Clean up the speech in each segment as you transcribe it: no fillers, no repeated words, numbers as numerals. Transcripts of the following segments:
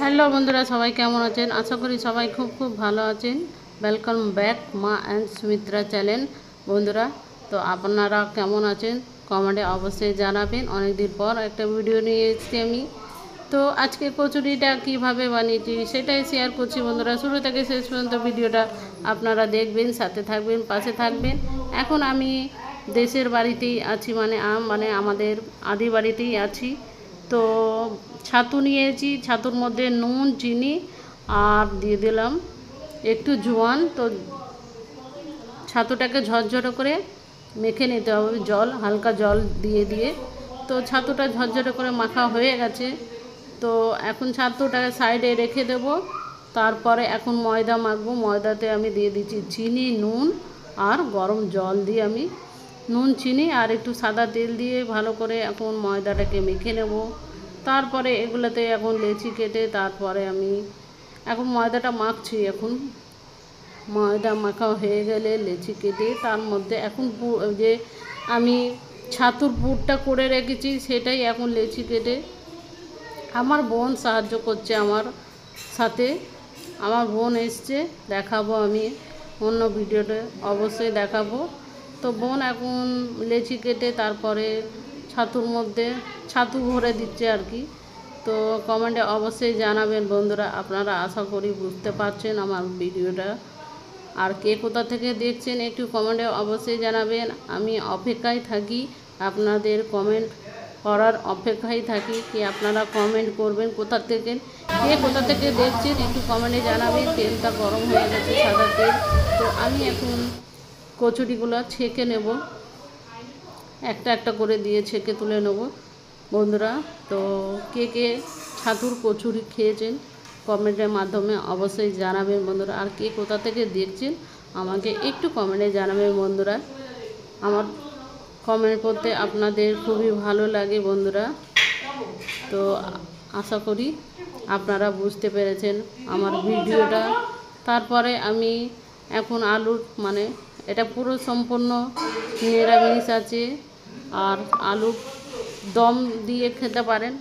Hello বন্ধুরা, সবাই কেমন আছেন? আশা করি সবাই খুব খুব ভালো আছেন। ওয়েলকাম ব্যাক মা অ্যান্ড সুমিত্রা চ্যানেল। বন্ধুরা, তো আপনারা কেমন আছেন কমেন্টে অবশ্যই জানাবেন। অনেক দিন পর একটা ভিডিও নিয়ে এসেছি আমি। তো আজকে কচুরিটা কিভাবে বানিয়েছি সেটাই শেয়ার করছি বন্ধুরা। শুরু থেকে শেষ পর্যন্ত ভিডিওটা আপনারা দেখবেন, সাথে থাকবেন, পাশে থাকবেন। এখন আমি দেশের বাড়িতেই আছি, মানে আমাদের আদি বাড়িতেই আছি। তো ছাতু নিয়েছি, ছাতুর মধ্যে নুন, চিনি আর দিয়ে দিলাম একটু জোয়ান। তো ছাতুটাকে ঝরঝরে করে মেখে নিতে হবে, হালকা জল দিয়ে দিয়ে। তো ছাতুটা ঝরঝরে করে মাখা হয়ে গেছে। তো এখন ছাতুটাকে সাইডে রেখে দেব। তারপরে এখন ময়দা মাখবো। ময়দাতে আমি দিয়ে দিচ্ছি চিনি, নুন আর গরম জল দিয়ে আমি নুন, চিনি আর একটু সাদা তেল দিয়ে ভালো করে এখন ময়দাটাকে মেখে নেব। তারপরে এগুলোতে এখন লেচি কেটে তারপরে আমি এখন ময়দাটা মাখছি। এখন ময়দা মাখা হয়ে গেলে লেচি কেটে তার মধ্যে এখন যে আমি ছাতুর পুরটা করে রেখেছি সেটাই এখন লেচি কেটে, আমার বোন সাহায্য করছে আমার সাথে। আমার বোন এসছে, দেখাবো আমি অন্য ভিডিওতে অবশ্যই দেখাবো। তো বোন এখন লেচি কেটে তারপরে ছাতুর মধ্যে ছাতু ভরে দিচ্ছে আর কি। তো কমেন্টে অবশ্যই জানাবেন বন্ধুরা, আপনারা আশা করি বুঝতে পারছেন আমার ভিডিওটা। আর কে কোথা থেকে দেখছেন একটু কমেন্টে অবশ্যই জানাবেন। আমি অপেক্ষায় থাকি, আপনাদের কমেন্ট করার অপেক্ষায় থাকি কি আপনারা কমেন্ট করবেন কোথা থেকে, কে কোথা থেকে দেখছেন একটু কমেন্টে জানাবেন। তেলটা গরম হয়ে গেছে, সাদা তেল। তো আমি এখন কচুরিগুলো ছেঁকে নেব, একটা একটা করে দিয়ে ছেঁকে তুলে নেব বন্ধুরা। তো কে কে ছাতুর কচুরি খেয়েছেন কমেন্টের মাধ্যমে অবশ্যই জানাবেন বন্ধুরা। আর কে কোথা থেকে দেখছেন আমাকে একটু কমেন্টে জানাবেন বন্ধুরা। আমার কমেন্ট করতে আপনাদের খুবই ভালো লাগে বন্ধুরা। তো আশা করি আপনারা বুঝতে পেরেছেন আমার ভিডিওটা। তারপরে আমি এখন আলুর এটা পুরো সম্পূর্ণ নিরামিষ আছে, আর আলু দম দিয়ে খেতে পারেন।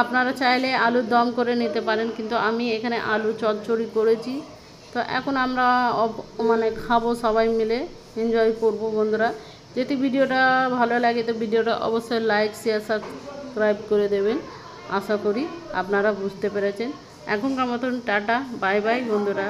আপনারা চাইলে আলুর দম করে নিতে পারেন, কিন্তু আমি এখানে আলু চচ্চড়ি করেছি। তো এখন আমরা খাবো সবাই মিলে, এনজয় করব বন্ধুরা। যদি ভিডিওটা ভালো লাগে তো ভিডিওটা অবশ্যই লাইক, শেয়ার, সাবস্ক্রাইব করে দেবেন। আশা করি আপনারা বুঝতে পেরেছেন। এখনকার মতন টাটা, বাই বাই বন্ধুরা।